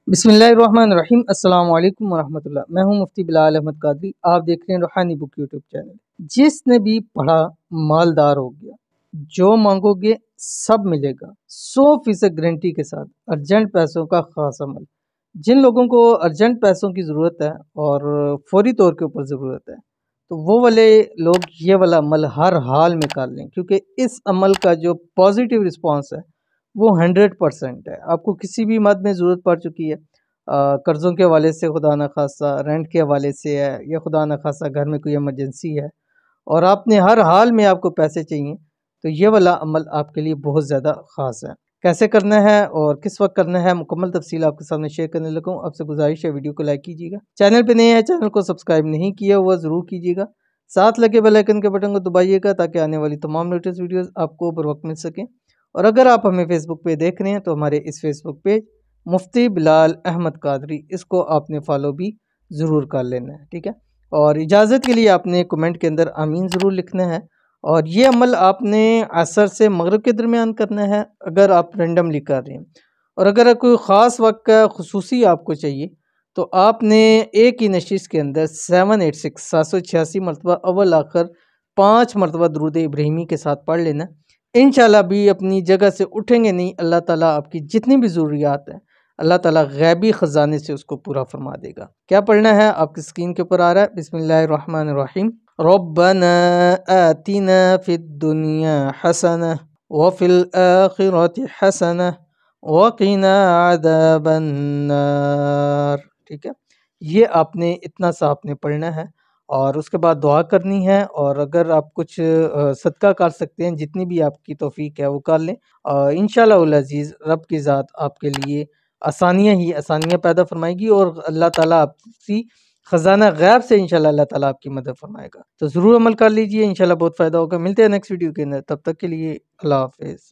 بسم اللہ الرحمن الرحیم۔ السلام علیکم ورحمۃ اللہ۔ میں ہوں مفتی بلال احمد قادری، آپ دیکھ رہے ہیں روحانی بک یوٹیوب چینل۔ جس نے بھی پڑھا مالدار ہو گیا، جو مانگو گے سب ملے گا، 100% گارنٹی کے ساتھ۔ ارجنٹ پیسوں کا خاص عمل۔ جن لوگوں کو ارجنٹ پیسوں کی ضرورت ہے اور فوری طور کے اوپر ضرورت ہے تو وہ والے لوگ یہ والا عمل ہر حال میں کر لیں، کیونکہ اس عمل کا جو پازیٹیو رسپانس ہے وہ 100% ہے۔ آپ کو کسی بھی مد میں ضرورت پڑ چکی ہے، قرضوں کے حوالے سے خدا نخواستہ، رینٹ کے حوالے سے ہے، یا خدا نخواستہ گھر میں کوئی ایمرجنسی ہے اور آپ نے ہر حال میں آپ کو پیسے چاہیے، تو یہ والا عمل آپ کے لیے بہت زیادہ خاص ہے۔ کیسے کرنا ہے اور کس وقت کرنا ہے، مکمل تفصیل آپ کے سامنے شیئر کرنے لگا ہوں۔ آپ سے گزارش ہے ویڈیو کو لائک کیجیے گا، چینل پہ نئے ہیں چینل کو سبسکرائب نہیں کیا ہوا ضرور کیجیے گا، ساتھ لگے بیل آئیکن کے بٹن کو دبائیے گا تاکہ آنے والی تمام لیٹسٹ ویڈیوز آپ کو بر وقت مل سکیں۔ اور اگر آپ ہمیں فیس بک پہ دیکھ رہے ہیں تو ہمارے اس فیس بک پیج مفتی بلال احمد قادری، اس کو آپ نے فالو بھی ضرور کر لینا ہے، ٹھیک ہے۔ اور اجازت کے لیے آپ نے کمنٹ کے اندر آمین ضرور لکھنا ہے، اور یہ عمل آپ نے عصر سے مغرب کے درمیان کرنا ہے اگر آپ رینڈملی کر رہے ہیں، اور اگر کوئی خاص وقت کا خصوصی آپ کو چاہیے تو آپ نے ایک ہی نشست کے اندر 786 مرتبہ اول آخر 5 مرتبہ درود ابراہیمی کے ساتھ پڑھ لینا۔ انشاءاللہ بھی اپنی جگہ سے اٹھیں گے نہیں، اللہ تعالیٰ آپ کی جتنی بھی ضروریات ہیں اللہ تعالیٰ غیبی خزانے سے اس کو پورا فرما دے گا۔ کیا پڑھنا ہے آپ کی اسکرین کے اوپر آ رہا ہے، بسم اللہ الرحمن الرحیم۔ ربنا آتنا فی الدنیا حسنہ وفی الآخرۃ حسنہ وقنا عذاب النار، ٹھیک ہے۔ یہ آپ نے اتنا سا آپ نے پڑھنا ہے، اور اس کے بعد دعا کرنی ہے، اور اگر آپ کچھ صدقہ کر سکتے ہیں، جتنی بھی آپ کی توفیق ہے وہ کر لیں، انشاءاللہ العزیز رب کی ذات آپ کے لیے آسانیاں ہی آسانیاں پیدا فرمائے گی، اور اللہ تعالیٰ آپ کی خزانہ غیب سے انشاءاللہ اللہ تعالیٰ آپ کی مدد فرمائے گا۔ تو ضرور عمل کر لیجئے، انشاءاللہ بہت فائدہ ہوگا۔ ملتے ہیں نیکسٹ ویڈیو کے اندر، تب تک کے لیے اللہ حافظ۔